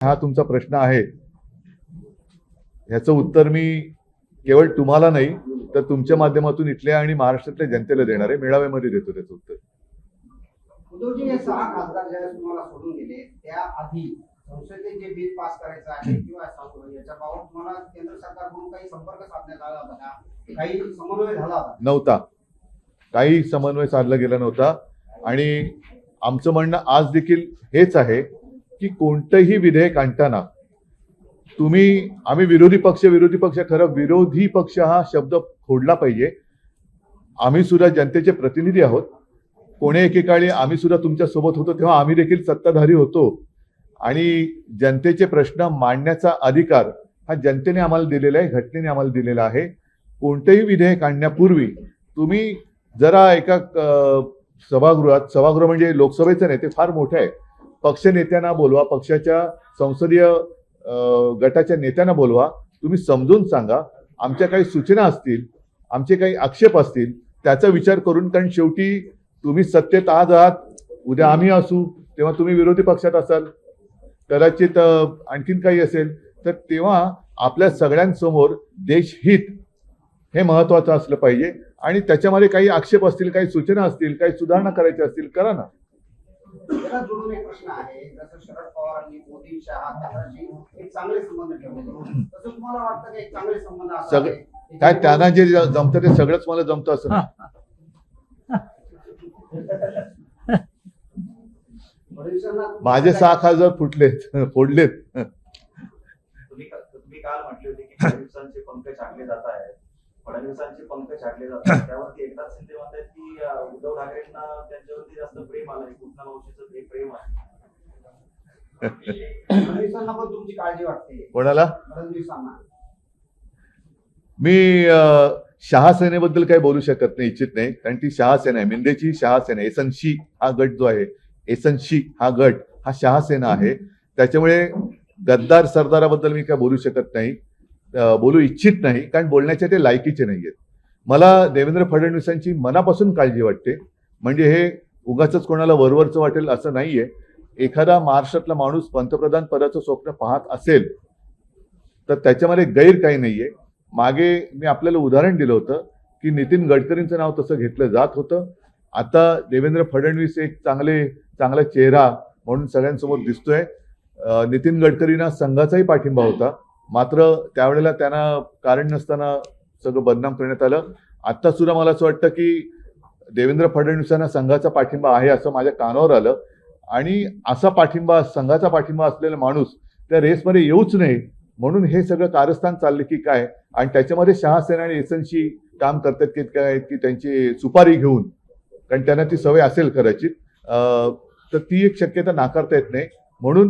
हा तुमचा प्रश्न आहे, ह्याचं उत्तर मी केवळ तुम्हाला नाही तर तुमच्या माध्यमातून इथल्या आणि महाराष्ट्रातल्या जनतेला देणार आहे. मेळाव्यामध्ये देतो त्याचं उत्तर. उद्धवजी, हे 6 खासदार ज्यावेळेस तुम्हाला सोडून गेले त्याआधी संसदेत जे बिल पास करायचं आहे किंवा याच्याबाबत तुम्हाला केंद्र सरकारकडून काही संपर्क साधण्यात आला होता का? काही समन्वय झाला होता? नव्हता. काही समन्वय साधला गेला नव्हता. आणि आमचं म्हणणं आज देखील हेच आहे की कोणतंही विधेयक आणताना आम्ही विरोधी पक्ष खरं विरोधी पक्ष हा शब्द फोडला पाहिजे. आम्ही सुद्धा जनतेचे प्रतिनिधी आहोत. कोणे एकेकाळी आम्ही सुद्धा तुमच्या सोबत होतो तेव्हा आम्ही देखील सत्ताधारी होतो आणि जनतेचे प्रश्न मांडण्याचा अधिकार हा जनतेने आम्हाला दिलेला आहे, घटनेने आम्हाला दिलेला आहे. कोणतेही विधेयक आणण्यापूर्वी तुम्ही जरा एका सभागृह म्हणजे लोकसभेचं नाही, ते फार मोठं आहे, पक्ष नेत्यांना बोलवा, पक्षाच्या संसदीय गटाच्या नेत्यांना बोलवा, तुम्ही समजून सांगा, आमच्या काही सूचना असतील, आमचे काही आक्षेप असतील त्याचा विचार करून. कारण शेवटी तुम्ही सत्तेत आज आहात, उद्या आम्ही असू, तेव्हा तुम्ही विरोधी पक्षात असाल, कदाचित आणखीन काही असेल, तर तेव्हा आपल्या सगळ्यांसमोर देशहित हे महत्वाचं असलं पाहिजे. आणि त्याच्यामध्ये काही आक्षेप असतील, काही सूचना असतील, काही सुधारणा करायच्या असतील, करा ना. त्याला जोडून एक प्रश्न आहे, जसं शरद पवारांनी मोदी शहा त्यांच्याशी एक चांगले संबंध ठेवले, तसं तुम्हाला वाटतं की एक चांगले संबंध असावे? काय त्यांना जे जमतं ते सगळंच मला जमतं असं नाही. माझे 6 खासदार फोडलेत. तुम्ही काल म्हटले होते की फडणवीसांचे पंख छाटले जात आहेत, फडणवीसांचे पंख छाटले जात आहेत, त्यावरती एकनाथ शिंदे म्हणतात की उद्धव ठाकरेंना त्यांच्यावरती जास्त प्रेम आलंय, कृष्णा मावशीचं ते प्रेम आहे. फडणवीसांना पण तुमची काळजी वाटते? कोणाला? फडणवीसांना. मी शहा सेनेबद्दल काही बोलू शकत नाही, इच्छित नाही, कारण ती शहा सेना आहे, मिंदेची शहा सेना. एसनशी हा गट जो आहे, एसनशी हा गट हा शहा सेना आहे. त्याच्यामुळे गद्दार सरदाराबद्दल मी काय बोलू शकत नाही, बोलू इच्छित नाही, कारण बोलण्याचे ते लायकीचे नाहीयेत. मला देवेंद्र फडणवीसांची मनापासून काळजी वाटते. म्हणजे हे उगाचच कोणाला वरवरचं वाटेल असं नाहीये. एखादा महाराष्ट्रातला माणूस पंतप्रधान पदाचं स्वप्न पाहत असेल तर त्याच्यामध्ये गैर काही नाहीये. मागे मी आपल्याला उदाहरण दिलं होतं की नितीन गडकरींचं नाव तसं घेतलं जात होतं. आता देवेंद्र फडणवीस एक चांगला चेहरा म्हणून सगळ्यांसमोर दिसतोय. नितीन गडकरींना संघाचाही पाठिंबा होता, मात्र त्यावेळेला त्यांना कारण नसताना सगळं बदनाम करण्यात आलं. आता सुद्धा मला असं वाटतं की देवेंद्र फडणवीसांना संघाचा पाठिंबा आहे असं माझ्या कानावर आलं. आणि असा पाठिंबा, संघाचा पाठिंबा असलेला माणूस त्या रेसमध्ये येऊच नाही म्हणून हे सगळं कारस्थान चालले की काय. आणि त्याच्यामध्ये शहा सेना आणि एसनशी काम करतात की काय, की त्यांची सुपारी घेऊन, कारण त्यांना ती सवय असेल कदाचित, तर ती एक शक्यता नाकारता येत नाही. म्हणून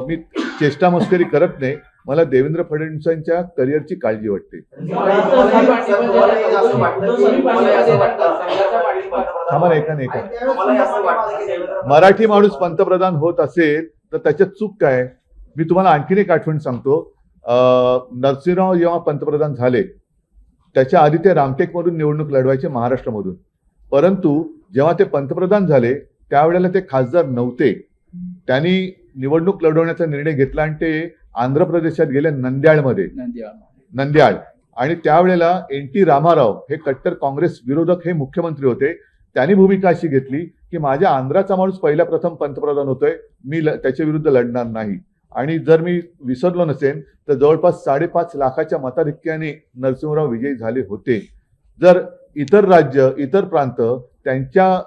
मी चेष्टा मस्करी करत नाही, मला देवेंद्र फडणवीसांच्या करिअरची काळजी वाटते. थांबा एका मराठी माणूस पंतप्रधान होत असेल तर त्याच्यात चूक काय. मी तुम्हाला आणखीन एक आठवण सांगतो. नरसिंहराव जेव्हा पंतप्रधान झाले त्याच्या आधी ते रामटेकमधून निवडणूक लढवायचे, महाराष्ट्रामधून. परंतु जेव्हा ते पंतप्रधान झाले त्यावेळेला ते खासदार नव्हते. त्यांनी निवडणूक लढवण्याचा निर्णय घेतला आणि ते आंध्र प्रदेशात गेले, नंद्याळ. आणि त्यावेळेला NT रामाराव हे कट्टर काँग्रेस विरोधक हे मुख्यमंत्री होते. त्यांनी भूमिका अशी घेतली की माझ्या आंध्राचा माणूस प्रथम पंतप्रधान होतोय, मी त्याच्या विरुद्ध लढणार नाही. आणि जर मी विसरलो नसेन तर जवळपास 5.5 लाखाच्या मताधिक्याने नरसिंहराव विजयी झाले होते. जर इतर राज्य, इतर प्रांत त्यांच्या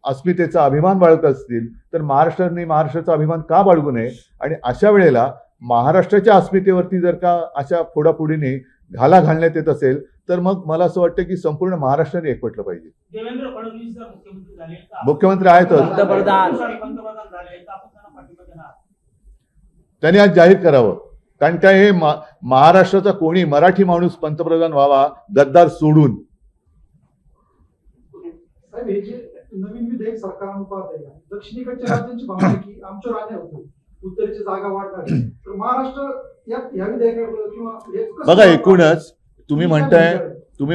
अस्मितेचा अभिमान बाळगत असतील तर महाराष्ट्राचा अभिमान का बाळगू नये. आणि अशा वेळेला महाराष्ट्राच्या अस्मितेवरती जर का अशा फोडाफोडीने घाला घालण्यात येत असेल तर मग मला असं वाटतं की संपूर्ण महाराष्ट्राने एकवटलं पाहिजे. देवेंद्र फडणवीस मुख्यमंत्री आहेतच, त्यांनी आज जाहीर करावं. कारण काय, हे महाराष्ट्राचा कोणी मराठी माणूस पंतप्रधान व्हावा, गद्दार सोडून. नवीन विधेयक सरकारनं पाहत आहे, दक्षिणेकडच्या राज्यांची भावना की आमच्या राण्या होतो, उत्तरेची जागा वाढणार, तर महाराष्ट्र या विधेयकाकडे किंवा बघा, एकूणच तुम्ही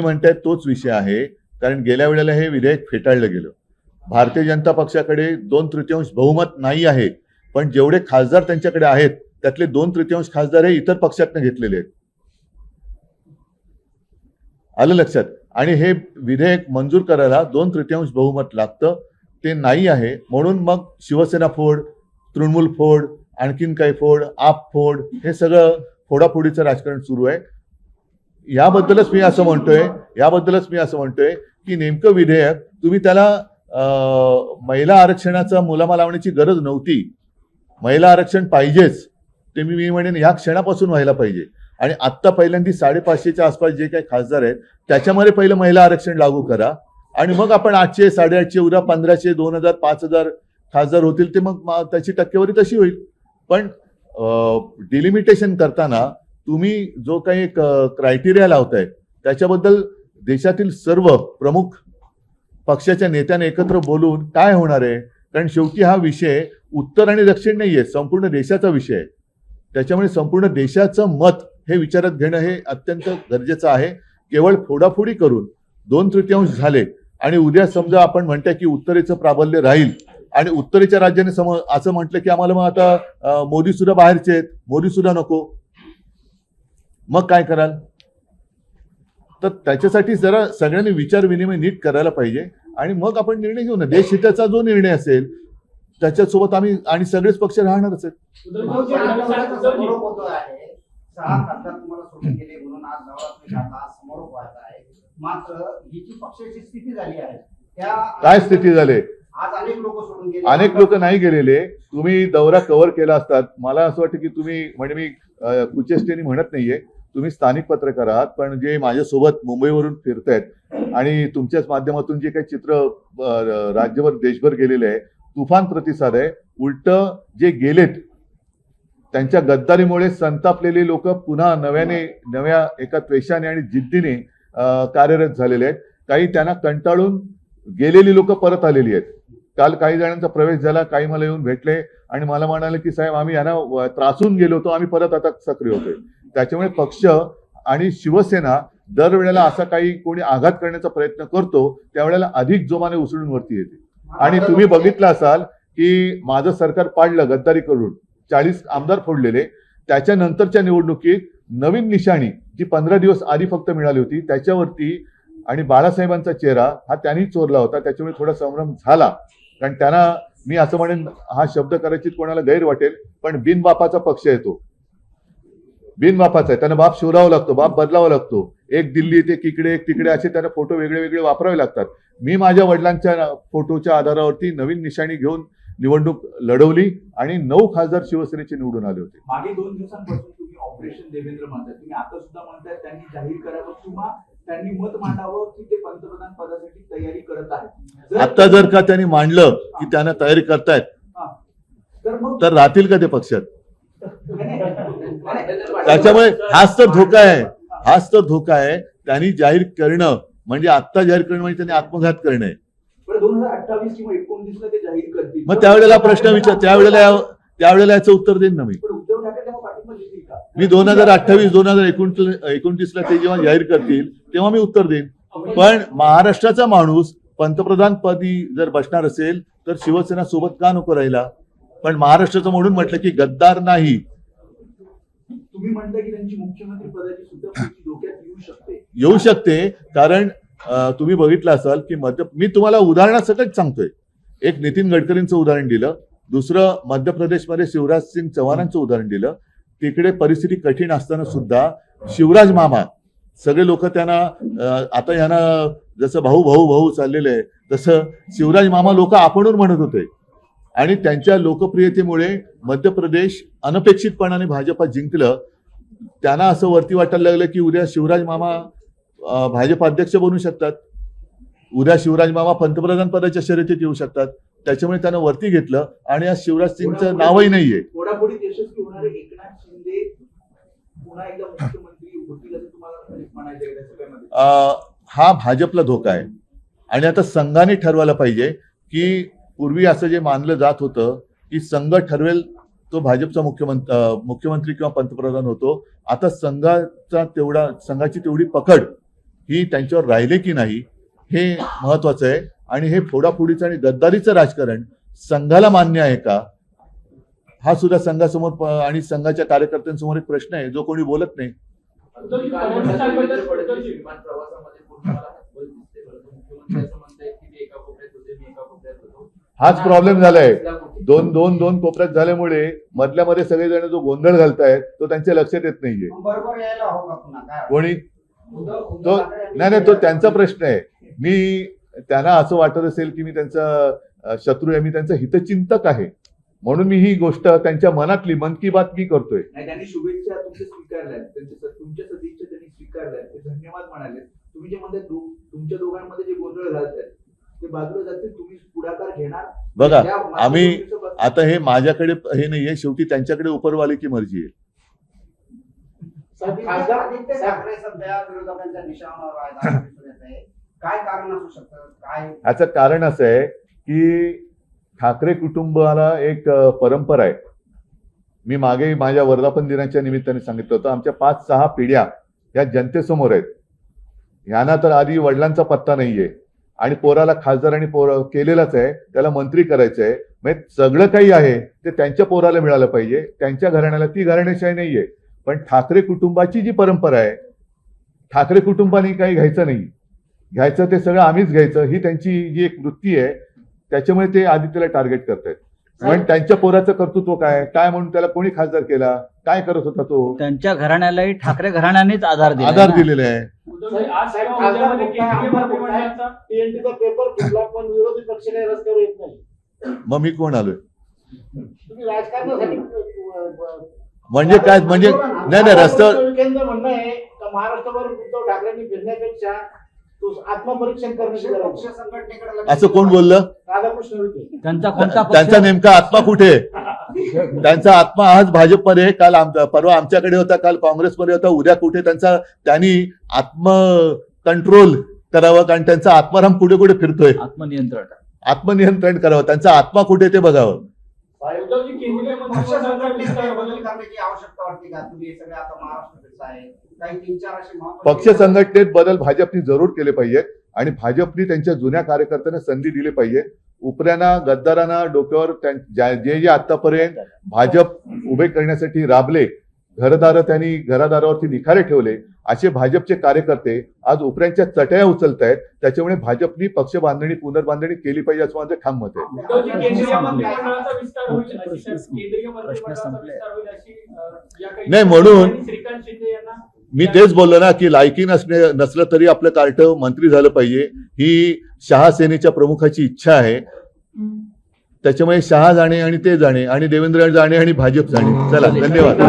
म्हणताय तोच विषय आहे. कारण गेल्या वेळेला हे विधेयक फेटाळलं गेलं. भारतीय जनता पक्षाकडे 2/3 बहुमत नाही आहे. पण जेवढे खासदार त्यांच्याकडे आहेत त्यातले 2/3 खासदार हे इतर पक्षातनं घेतलेले आहेत. आलं लक्षात. आणि हे विधेयक मंजूर करायला 2/3 बहुमत लागतं. ते नाही आहे म्हणून मग शिवसेना फोड, तृणमूल फोड, आणखीन काही फोड, आप फोड, हे सगळं फोडाफोडीचं राजकारण सुरू आहे. याबद्दलच मी असं म्हणतोय की नेमकं विधेयक तुम्ही त्याला महिला आरक्षणाचा मुलामा लावण्याची गरज नव्हती. महिला आरक्षण पाहिजेच, ते मी म्हणेन या क्षणापासून व्हायला पाहिजे. आणि आत्ता पहिल्यांदा 550च्या आसपास जे काही खासदार आहेत त्याच्यामध्ये पहिलं महिला आरक्षण लागू करा आणि मग आपण 800, 850, उद्या 1500, 2000, 5000 खासदार होतील ते मग त्याची टक्केवारी तशी होईल. पण डिलिमिटेशन करताना तुम्ही जो काही क्रायटेरिया लावताय त्याच्याबद्दल देशातील सर्व प्रमुख पक्षाच्या नेत्यांनी एकत्र बोलून काय होणार आहे. कारण शेवटी हा विषय उत्तर आणि दक्षिण नाहीये, संपूर्ण देशाचा विषय आहे. त्याच्यामुळे संपूर्ण देशाचं मत हे विचारात घेणं हे अत्यंत गरजेचं आहे. केवळ फोडाफोडी करून 2/3 झाले आणि उद्या समजा आपण म्हणताय की उत्तरेचं प्राबल्य राहील आणि उत्तरेच्या राज्याने असं म्हटलं की आम्हाला मग आता मोदी सुद्धा बाहेरचे आहेत, मोदी सुद्धा नको, मग काय कराल. तर त्याच्यासाठी जरा सगळ्यांनी विचार विनिमय नीट करायला पाहिजे आणि मग आपण निर्णय घेऊ ना. देशहिताचा जो निर्णय असेल त्याच्यासोबत आम्ही आणि सगळेच पक्ष राहणारच आहेत. उद्धवजी, समारोप होतो आहे. 6 खासदार तुम्हाला सोडून गेले म्हणून आज नवरात्री आज समारोप व्हायचा आहे. मात्र ही जी पक्षाची स्थिती झाली आहे त्या काय स्थिती झाली. आज अनेक लोक सोडून गेले, अनेक लोक नाही गेलेले. तुम्ही दौरा कव्हर केला असतात. मला असं वाटतं की तुम्ही म्हणजे मी कुचेष्टेने म्हणत नाहीये, तुम्ही स्थानिक पत्रकार आहात, पण जे माझ्यासोबत मुंबईवरून फिरतायत आणि तुमच्याच माध्यमातून जे काही चित्र राज्यभर देशभर गेलेले आहे, तुफान प्रतिसाद आहे. उलट जे गेलेत त्यांच्या गद्दारीमुळे संतापलेले लोक पुन्हा नव्या एका त्वेषाने आणि जिद्दीने कार्यरत झालेले आहेत. काही त्यांना कंटाळून गेलेली लोक परत आलेली आहेत. काल काही जणांचा प्रवेश झाला, काही मला येऊन भेटले आणि मला म्हणाले की साहेब आम्ही यांना त्रासून गेलो होतो, आम्ही परत आता सक्रिय होतोय. त्याच्यामुळे पक्ष आणि शिवसेना दरवेळेला असा काही कोणी आघात करण्याचा प्रयत्न करतो त्यावेळेला अधिक जोमाने उसळून वरती येते. आणि तुम्ही बघितलं असाल की माझं सरकार पाडलं गद्दारी करून, 40 आमदार फोडलेले. त्याच्यानंतरच्या निवडणुकीत नवीन निशाणी जी 15 दिवस आधी फक्त मिळाली होती त्याच्यावरती आणि बाळासाहेबांचा चेहरा हा त्यांनी चोरला होता. त्याच्यामुळे थोडा संभ्रम झाला. कारण त्यांना मी असं म्हणेन, हा शब्द करायची कोणाला गैर वाटेल, पण बिनबापाचा पक्ष आहे तो. बिनबापाचा आहे, त्यांना बाप शोधावा लागतो, बाप बदलावा लागतो. एक दिल्ली ते तिकडे, एक तिकडे, असे त्यांना फोटो वेगळे वेगळे वापरावे लागतात. मी माझ्या वडिलांच्या फोटोच्या आधारावरती नवीन निशाणी घेऊन निवडणूक लढवली आणि 9 खासदार शिवसेनेचे निवडून आले होते. मागे 2 दिवसांपासून तुम्ही ऑपरेशन देवेंद्र म्हणताय, तुम्ही आता सुद्धा म्हणताय त्यांनी जाहीर करावं किंवा त्यांनी मत मांडावं की ते पंतप्रधान पदासाठी तयारी करत आहेत. आता जर का त्यांनी मांडलं की त्यांना तयारी करतायत तर मग तर राहतील का ते पक्षात. त्याच्यामुळे हाच तर धोका आहे. त्यांनी जाहीर करणं म्हणजे आत्ता जाहीर करणं म्हणजे त्यांनी आत्मघात करणं आहे. 2028 किंवा 19 ते जाहीर करतील. मग त्यावेळेला प्रश्न विचार, त्यावेळेला याचं उत्तर देईन ना मी. उद्धव ठाकरे तेव्हा पाठिंबा देतील का? मी 2028, 2029ला ते जेव्हा जाहीर करतील तेव्हा मी उत्तर देईन. पण महाराष्ट्राचा माणूस पंतप्रधान पदी जर बसणार असेल तर शिवसेना सोबत का नको राहिला. पण महाराष्ट्राचं म्हणून म्हटलं की गद्दार नाही. तुम्ही म्हणता की त्यांची मुख्यमंत्री पदाची सुद्धा पुढची धोक्यात येऊ शकते. कारण तुम्ही बघितलं असाल की मी तुम्हाला उदाहरणासकट सांगतोय. एक नितीन गडकरींचं उदाहरण दिलं, दुसरं मध्य प्रदेशमध्ये शिवराज सिंग चव्हाणांचं उदाहरण दिलं. तिकडे परिस्थिती कठीण असताना सुद्धा शिवराज मामा सगळे लोक त्यांना आता यांना जसं भाऊ भाऊ भाऊ चाललेले आहे तसं शिवराज मामा लोक आपणून म्हणत होते. आणि त्यांच्या लोकप्रियतेमुळे मध्य प्रदेश अनपेक्षितपणाने भाजपा जिंकलं. त्यांना असं वरती वाटायला लागलं की उद्या शिवराज मामा भाजप अध्यक्ष बनू शकतात, उद्या शिवराज मामा पंतप्रधान पदाच्या शर्यतीत येऊ शकतात. त्याच्यामुळे त्यानं वरती घेतलं आणि आज शिवराज सिंगचं नावही नाहीये. थोडापुढे यशस्वी होणारे एकनाथ शिंदे पुन्हा एकदा मुख्यमंत्री होतील असं तुम्हाला म्हणायचं. हा भाजपला धोका आहे. आणि आता संघाने ठरवायला पाहिजे की पूर्वी असं जे मानलं जात होतं की संघ ठरवेल तो भाजपचा मुख्यमंत्री किंवा पंतप्रधान होतो. आता संघाची तेवढी पकड ही त्यांच्यावर राहिले की नाही हे महत्वाचं आहे. आणि हे फोडाफोडीचं आणि गद्दारीचं राजकारण संघाला मान्य आहे का हा सुद्धा संघासमोर आणि संघाच्या कार्यकर्त्यांसमोर एक प्रश्न आहे जो कोणी बोलत नाही. उद्धवजी, फडणवीस विमान प्रवासामध्ये पूर्ण मला हातबल दिसते, परंतु मुख्यमंत्री असं म्हणतायत की ते एका कोपऱ्यात होते, मी एका कोपऱ्यात होतो. हाच प्रॉब्लेम झालाय. दोन कोपऱ्यात झाल्यामुळे मधल्यामध्ये सगळेजण जो गोंधळ घालतायत तो त्यांच्या लक्षात येत नाहीये. बरोबर यायला हो का पुन्हा काय कोणी उद्धव तो ठाकरे यांनी- नाही तो त्यांचा प्रश्न आहे. मी त्यांना असं वाटत असेल की मी त्यांचा शत्रू आहे, मी त्यांचा हितचिंतक आहे म्हणून मी ही गोष्ट त्यांच्या मनातली मन की बात मी करतोय. नाही, त्यांनी शुभेच्छा तुमच्या स्वीकारल्या, तुमच्या सदिच्छा त्यांनी स्वीकारल्या, ते धन्यवाद म्हणाले. तुम्ही जे म्हणताय तुमच्या दोघांमध्ये जे गोंधळ घालतायत ते बाजूला जातील, तुम्ही पुढाकार घेणार. बघा, त्या आम्ही मार्गदर्शक- आता हे माझ्याकडे हे नाहीये, शेवटी त्यांच्याकडे उपरवाली की मर्जी आहे. आदित्य ठाकरे सध्या विरोधकांच्या निशाणावर आहेत असं दिसून येत आहे. काय कारण असू शकतं? काय याचं कारण असं आहे की ठाकरे कुटुंबाला एक परंपरा आहे. मी मागे माझ्या वर्धापन दिनाच्या निमित्ताने सांगितलं होतं, आमच्या 5-6 पिढ्या या जनतेसमोर आहेत. ह्यांना तर आधी वडिलांचा पत्ता नाहीये आणि पोराला खासदार आणि केलेलाच आहे, त्याला मंत्री करायचं आहे. म्हणजे सगळं काही आहे ते त्यांच्या पोराला मिळालं पाहिजे, त्यांच्या घराण्याला. ती घराणेशाही नाहीये. पण ठाकरे कुटुंबाची जी परंपरा आहे, ठाकरे कुटुंबाने काही घ्यायचं नाही, घ्यायचं ते सगळं आम्हीच घ्यायचं, ही त्यांची जी एक वृत्ती आहे. त्याच्यामुळे ते आदित्यला टार्गेट करतायत. पण त्यांच्या पोराचं कर्तृत्व काय म्हणून त्याला कोणी खासदार केला, काय करत होता तो, त्यांच्या घराण्यालाही ठाकरे घराण्यानेच आधार दिला आधार ना. दिलेला आहे. उद्धवजी, आज किंवा उद्यामध्ये केंद्रीय मंत्रिमंडळाचा टीएनटीचा पेपर फुटला पण विरोधी पक्ष काही रस्त्यावर येत नाही. मग मी कोण आलोय तुम्ही राजकारणासाठी म्हणजे काय, म्हणजे नाही रस्त्यावर विखेंचं म्हणणं आहे का महाराष्ट्रभर उद्धव ठाकरेंनी फिरण्यापेक्षा तो आत्मपरीक्षण करण्याची गरज पक्ष आहे. संघटनेकडे लक्ष असं कोण बोललं? राधाकृष्ण विखे त्यांचा कोणता पक्ष त्यांचा नेमका आत्मा कुठे आहे? त्यांचा आत्मा आज भाजपमध्ये, काल परवा आमच्याकडे होता, काल काँग्रेसमध्ये होता, उद्या कुठे त्यांनी आत्म कंट्रोल करावं, कारण त्यांचा आत्माराम कुठे कुठे फिरतोय. आत्मनियंत्रण करावं, त्यांचा आत्मा कुठे ते बघावं. उद्धवजी, केंद्रीय पक्ष मंत्रिमंडळाचा संघटनेत विस्तार काही बदल बदल करण्याची आवश्यकता वाटते का? तुम्ही हे सगळे आता महाराष्ट्र फिरता आहे, काही 3-4 असे महत्त्वाचे पक्ष संघटनेत बदल भाजपनी जरूर केले पाहिजेत आणि भाजपनी त्यांच्या जुन्या कार्यकर्त्यांना संधी दिली पाहिजे. उपऱ्यांना, गद्दारांना डोक्यावर जे आतापर्यंत भाजप उभे करण्यासाठी राबले, घरादारावरती निखारे ठेवले, असे भाजपचे कार्यकर्ते आज उपऱ्यांच्या चटया उचलतायत. त्याच्यामुळे भाजपनी पक्ष बांधणी, पुनर्बांधणी केली पाहिजे असं माझं ठाम मत आहे. उद्धवजी, केंद्रीय मंत्रिमंडळाचा विस्तार होईल केंद्रीय मंत्रिमंडळाचा विस्तार होईल अशी या काही नाही, म्हणून श्रीकांत शिंदे यांना मी तेच बोललो ना की लायकी नसलं तरी आपलं कार्ट मंत्री झालं पाहिजे, ही शहा सेनेच्या प्रमुखाची इच्छा आहे. त्याच्यामुळे शहा जाणे आणि ते जाणे आणि देवेंद्र जाणे आणि भाजप जाणे. चला, धन्यवाद.